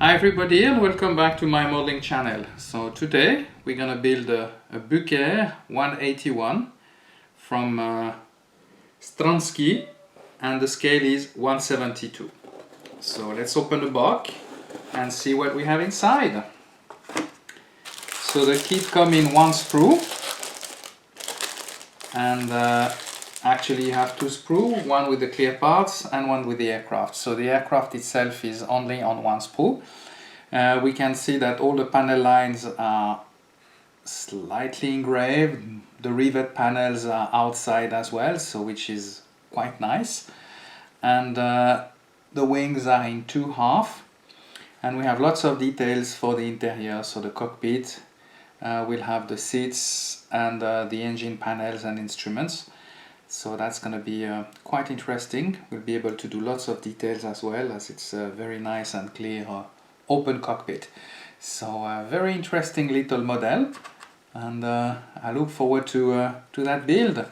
Hi everybody and welcome back to my modeling channel. So today we're gonna build a Bücker 181 from Stransky, and the scale is 172. So let's open the box and see what we have inside. So the kit comes in one sprue, and actually you have two sprues, one with the clear parts and one with the aircraft. So the aircraft itself is only on one sprue. We can see that all the panel lines are slightly engraved. The rivet panels are outside as well, so which is quite nice. And the wings are in two halves. And we have lots of details for the interior. So the cockpit, we'll have the seats and the engine panels and instruments. So that's going to be quite interesting. We'll be able to do lots of details as well, as it's a very nice and clear open cockpit. So a very interesting little model, and I look forward to that build.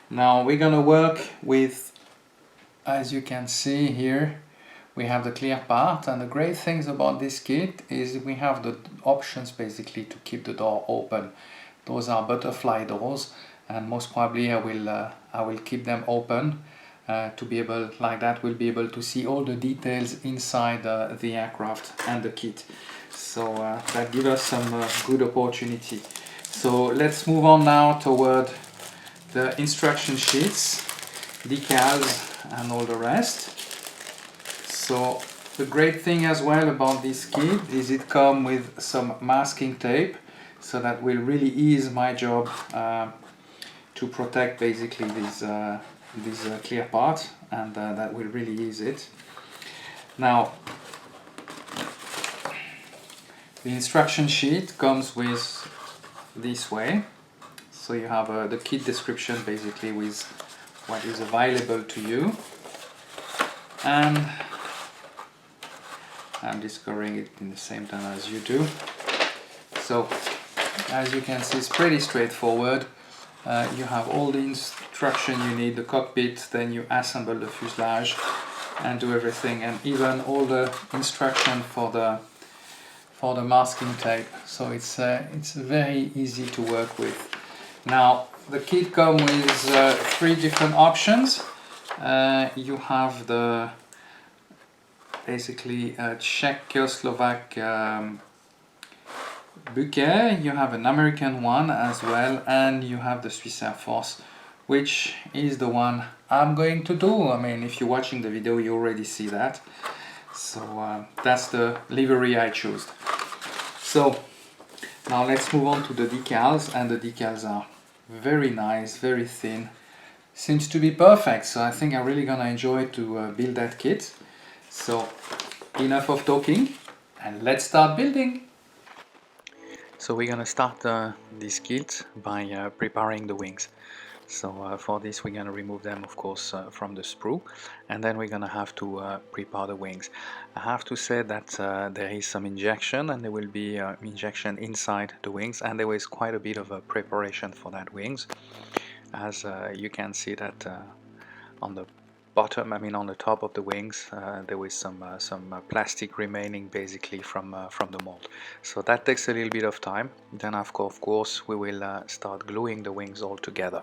Now we're going to work with, as you can see here, we have the clear part, and the great things about this kit is we have the options basically to keep the door open. Those are butterfly doors, and most probably I will keep them open to be able, like that, we'll be able to see all the details inside the aircraft and the kit. So that gives us some good opportunity. So let's move on now toward the instruction sheets, decals and all the rest. So the great thing as well about this kit is it comes with some masking tape, so that will really ease my job to protect basically these clear part, and that will really ease it. Now the instruction sheet comes with this way, so you have the kit description basically with what is available to you, and I'm discovering it in the same time as you do. So as you can see, it's pretty straightforward. You have all the instruction you need, the cockpit, then you assemble the fuselage and do everything, and even all the instruction for the masking tape. So it's very easy to work with. Now the kit comes with three different options. You have the basically Czechoslovak Bücker, you have an American one as well, and you have the Swiss Air Force, which is the one I'm going to do. I mean, if you're watching the video, you already see that. So that's the livery I chose. So now let's move on to the decals, and the decals are very nice, very thin, seems to be perfect. So I think I'm really gonna enjoy to build that kit. So enough of talking, and let's start building. So we're gonna start this kit by preparing the wings. So for this we're gonna remove them, of course, from the sprue, and then we're gonna have to prepare the wings. I have to say that there is some injection, and there will be injection inside the wings, and there is quite a bit of a preparation for that wings, as you can see that on the bottom, I mean on the top of the wings, there was some plastic remaining basically from the mold. So that takes a little bit of time. Then of course we will start gluing the wings all together.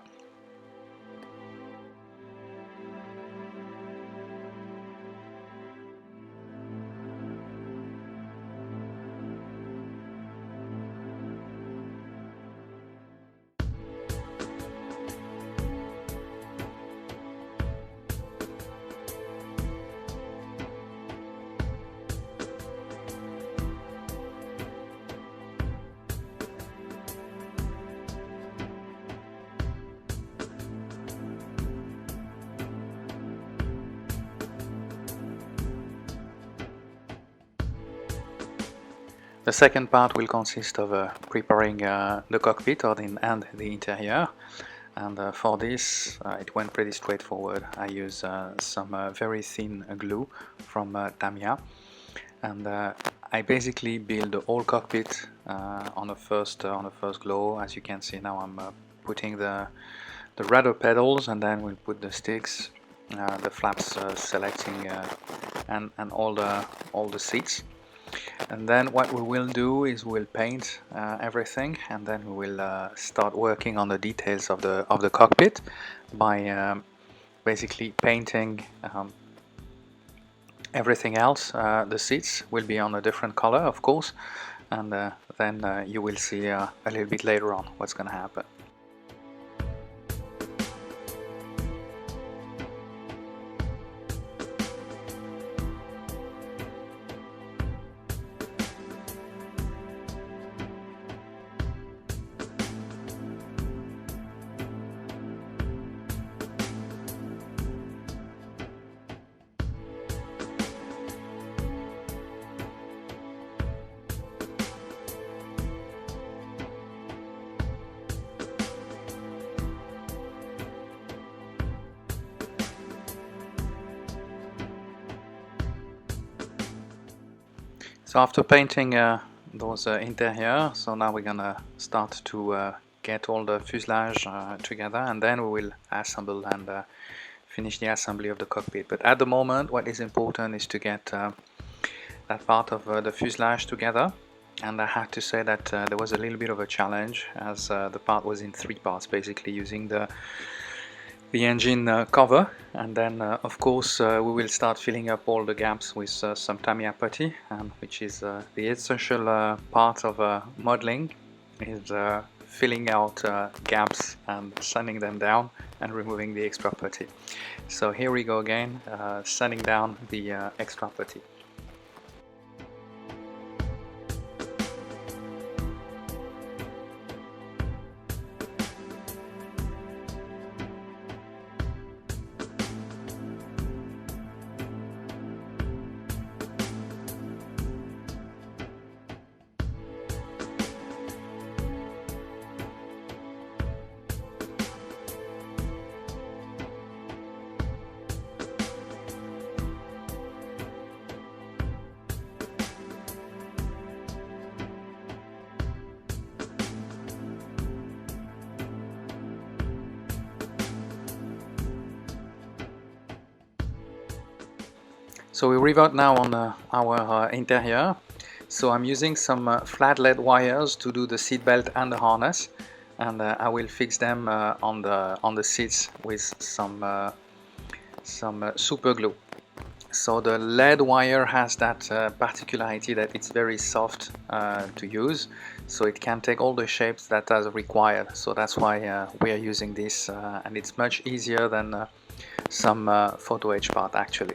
The second part will consist of preparing the cockpit and the interior, and for this it went pretty straightforward. I used some very thin glue from Tamiya, and I basically build the whole cockpit on the first glow. As you can see now, I'm putting the rudder pedals, and then we'll put the sticks, the flaps selecting and all the seats. And then what we will do is we'll paint everything, and then we will start working on the details of the cockpit by basically painting everything else. The seats will be on a different color, of course, and then you will see a little bit later on what's going to happen. So after painting those interior, so now we're gonna start to get all the fuselage together, and then we will assemble and finish the assembly of the cockpit. But at the moment, what is important is to get that part of the fuselage together. And I have to say that there was a little bit of a challenge, as the part was in 3 parts, basically using the engine cover, and then of course we will start filling up all the gaps with some Tamiya putty, which is the essential part of modeling, is filling out gaps and sanding them down and removing the extra putty. So here we go again, sanding down the extra putty. So we revert now on our interior. So I'm using some flat lead wires to do the seat belt and the harness, and I will fix them on the seats with some super glue. So the lead wire has that particularity that it's very soft to use, so it can take all the shapes that are required. So that's why we are using this, and it's much easier than some photo etch part actually.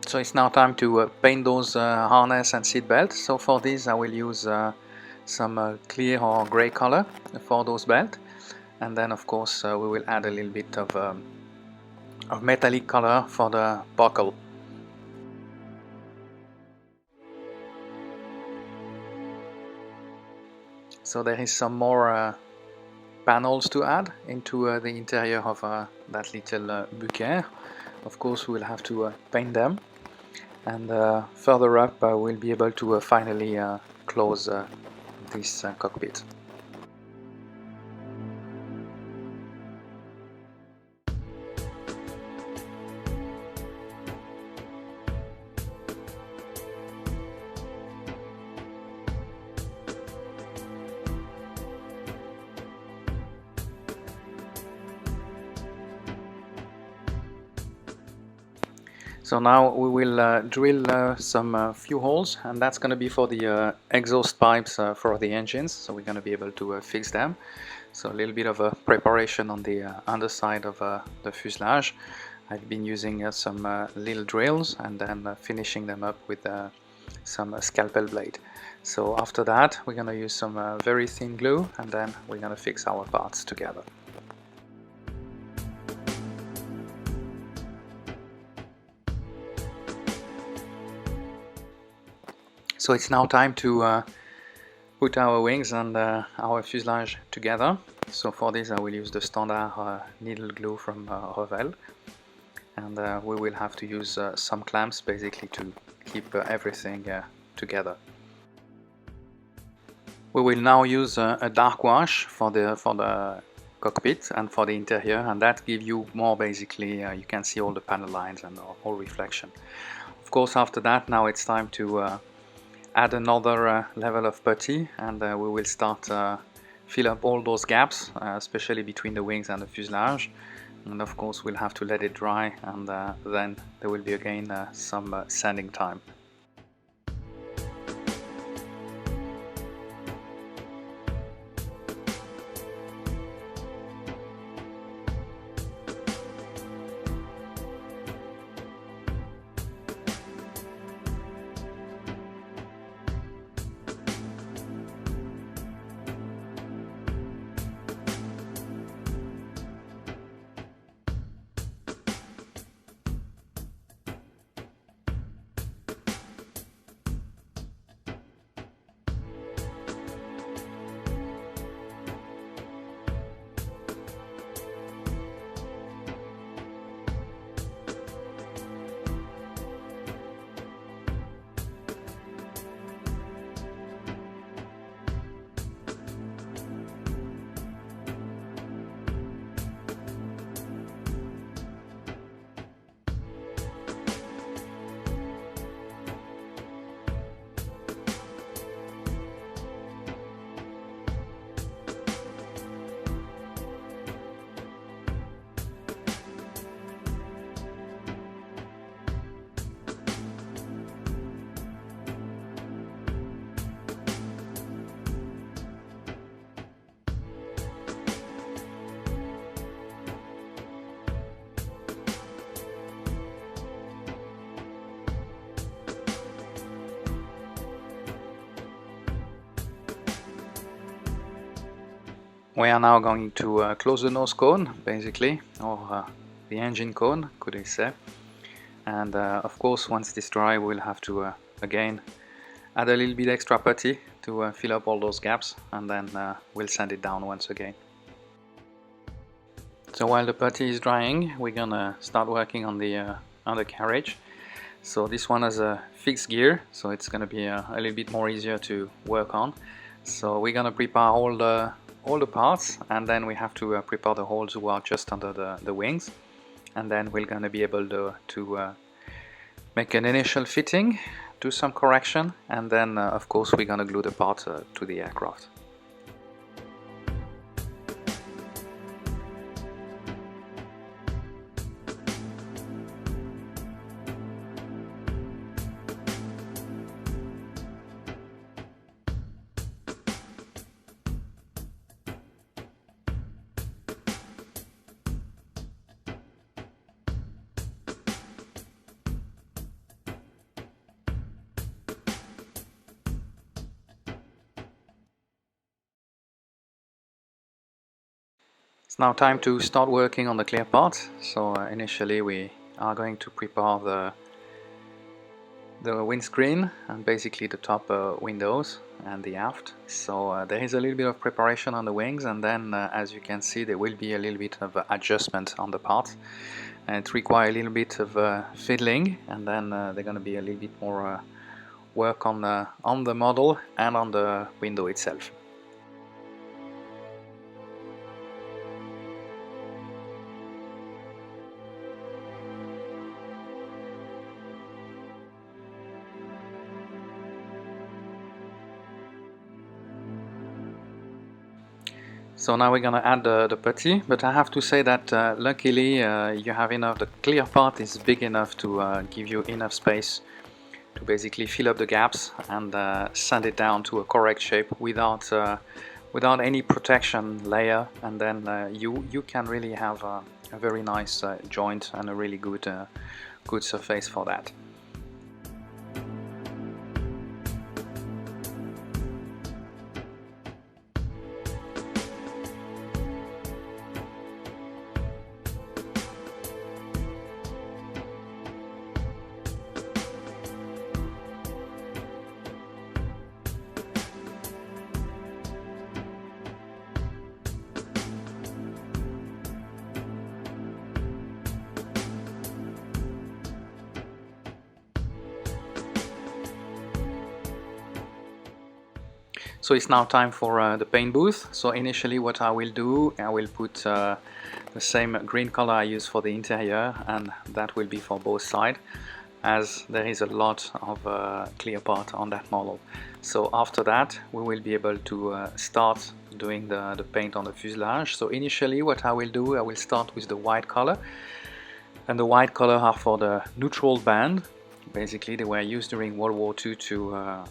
So it's now time to paint those harness and seat belts. So for this I will use some clear or gray color for those belts, and then of course we will add a little bit of metallic color for the buckle. So there is some more panels to add into the interior of that little Bücker. Of course we will have to paint them, and further up we'll be able to finally close this cockpit. So now we will drill some few holes, and that's going to be for the exhaust pipes for the engines, so we're going to be able to fix them. So a little bit of a preparation on the underside of the fuselage. I've been using some little drills and then finishing them up with scalpel blade. So after that we're going to use some very thin glue, and then we're going to fix our parts together. So it's now time to put our wings and our fuselage together. So for this I will use the standard needle glue from Revel, and we will have to use some clamps basically to keep everything together. We will now use a dark wash for the cockpit and for the interior, and that gives you more basically, you can see all the panel lines and all reflection. Of course after that now it's time to add another level of putty, and we will start fill up all those gaps, especially between the wings and the fuselage. And of course we'll have to let it dry, and then there will be again some sanding time. We are now going to close the nose cone basically, or the engine cone could I say, and of course once this dry we'll have to again add a little bit extra putty to fill up all those gaps, and then we'll sand it down once again. So while the putty is drying we're gonna start working on the undercarriage. So this one has a fixed gear, so it's gonna be a little bit more easier to work on. So we're gonna prepare all the parts, and then we have to prepare the holes who are just under the wings, and then we're gonna be able to make an initial fitting, do some correction, and then of course we're gonna glue the part to the aircraft. It's now time to start working on the clear part. So initially we are going to prepare the windscreen and basically the top windows and the aft. So there is a little bit of preparation on the wings, and then as you can see there will be a little bit of adjustment on the part, and it requires a little bit of fiddling, and then there's going to be a little bit more work on the model and on the window itself. So now we're gonna add the putty, but I have to say that luckily you have enough, the clear part is big enough to give you enough space to basically fill up the gaps and sand it down to a correct shape without any protection layer, and then you can really have a very nice joint and a really good surface for that. So it's now time for the paint booth. So initially what I will do, I will put the same green color I use for the interior, and that will be for both sides, as there is a lot of clear part on that model. So after that we will be able to start doing the paint on the fuselage. So initially what I will do, I will start with the white color, and the white color are for the neutral band. Basically they were used during World War II to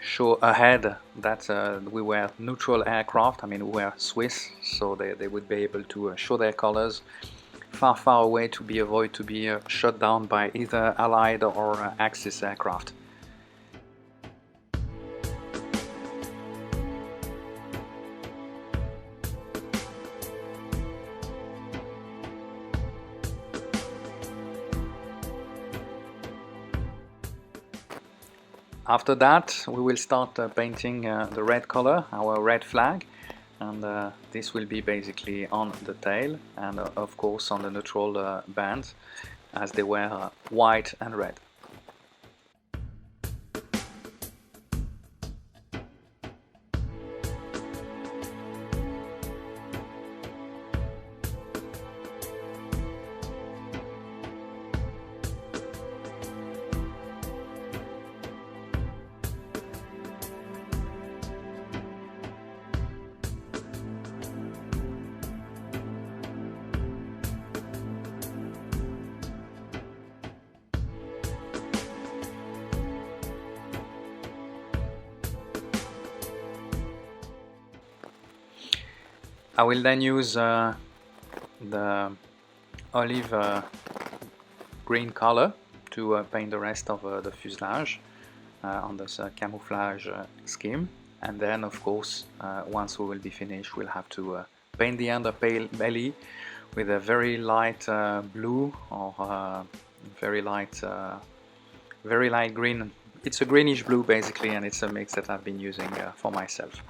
show ahead that we were neutral aircraft. I mean, we were Swiss, so they would be able to show their colors far away to avoid to be shot down by either Allied or Axis aircraft. After that we will start painting the red color, our red flag, and this will be basically on the tail and of course on the neutral band, as they were white and red. I will then use the olive green color to paint the rest of the fuselage on this camouflage scheme, and then of course once we will be finished we'll have to paint the underbelly with a very light blue or very light green. It's a greenish blue basically, and it's a mix that I've been using for myself.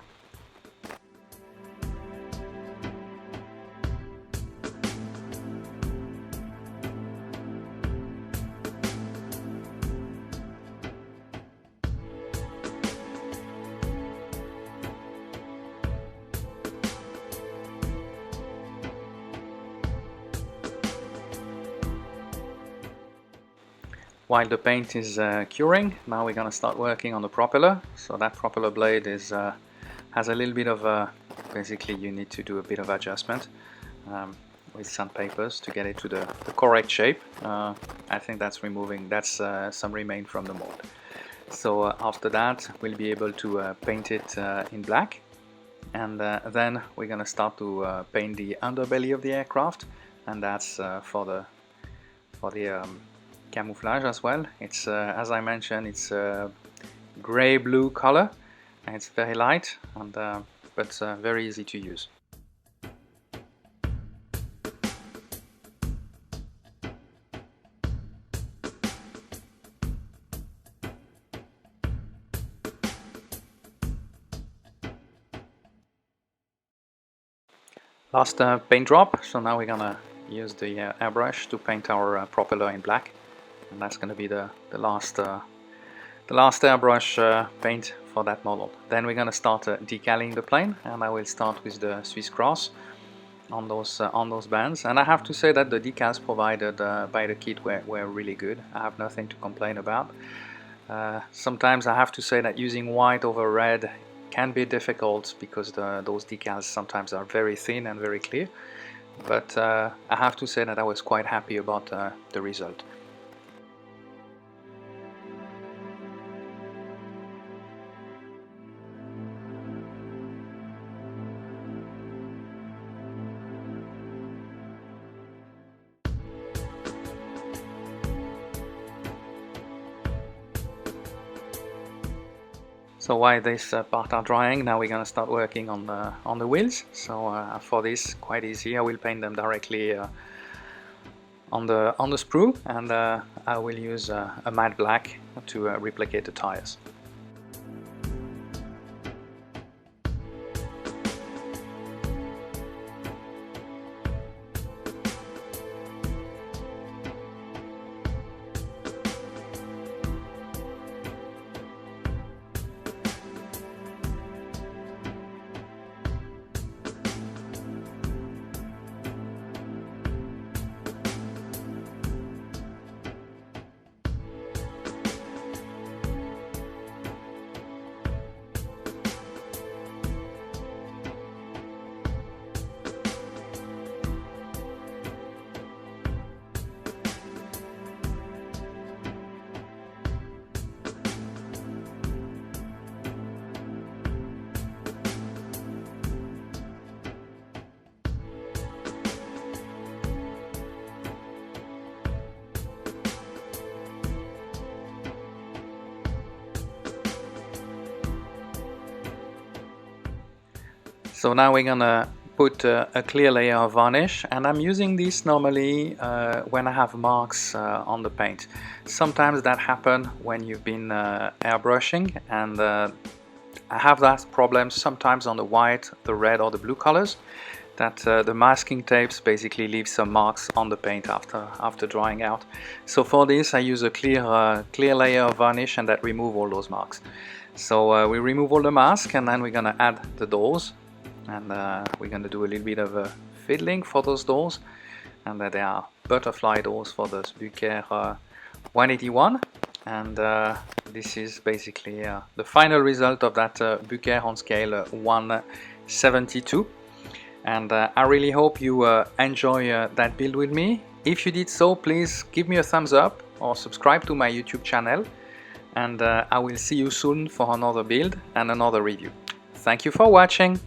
While the paint is curing, now we're going to start working on the propeller. So that propeller blade is has a little bit of basically you need to do a bit of adjustment with sandpapers to get it to the correct shape. I think that's some remain from the mold. So after that we'll be able to paint it in black, and then we're going to start to paint the underbelly of the aircraft, and that's for the camouflage as well. It's as I mentioned, it's gray blue color, and it's very light and but very easy to use. Last paint drop. So now we're gonna use the airbrush to paint our propeller in black, and that's going to be the last airbrush paint for that model. Then we're going to start decaling the plane, and I will start with the Swiss cross on those bands. And I have to say that the decals provided by the kit were really good. I have nothing to complain about. Sometimes I have to say that using white over red can be difficult because those decals sometimes are very thin and very clear. But I have to say that I was quite happy about the result. So while this part are drying, now we're going to start working on the wheels. So for this, quite easy. I will paint them directly on the sprue, and I will use a matte black to replicate the tires. So now we're gonna put a clear layer of varnish, and I'm using this normally when I have marks on the paint. Sometimes that happens when you've been airbrushing, and I have that problem sometimes on the white, the red or the blue colors, that the masking tapes basically leave some marks on the paint after drying out. So for this I use a clear layer of varnish, and that remove all those marks. So we remove all the mask, and then we're gonna add the doors, and we're gonna do a little bit of fiddling for those doors, and they are butterfly doors for the Bücker 181, and this is basically the final result of that Bücker on scale 172. And I really hope you enjoy that build with me. If you did so, please give me a thumbs up or subscribe to my YouTube channel, and I will see you soon for another build and another review. Thank you for watching.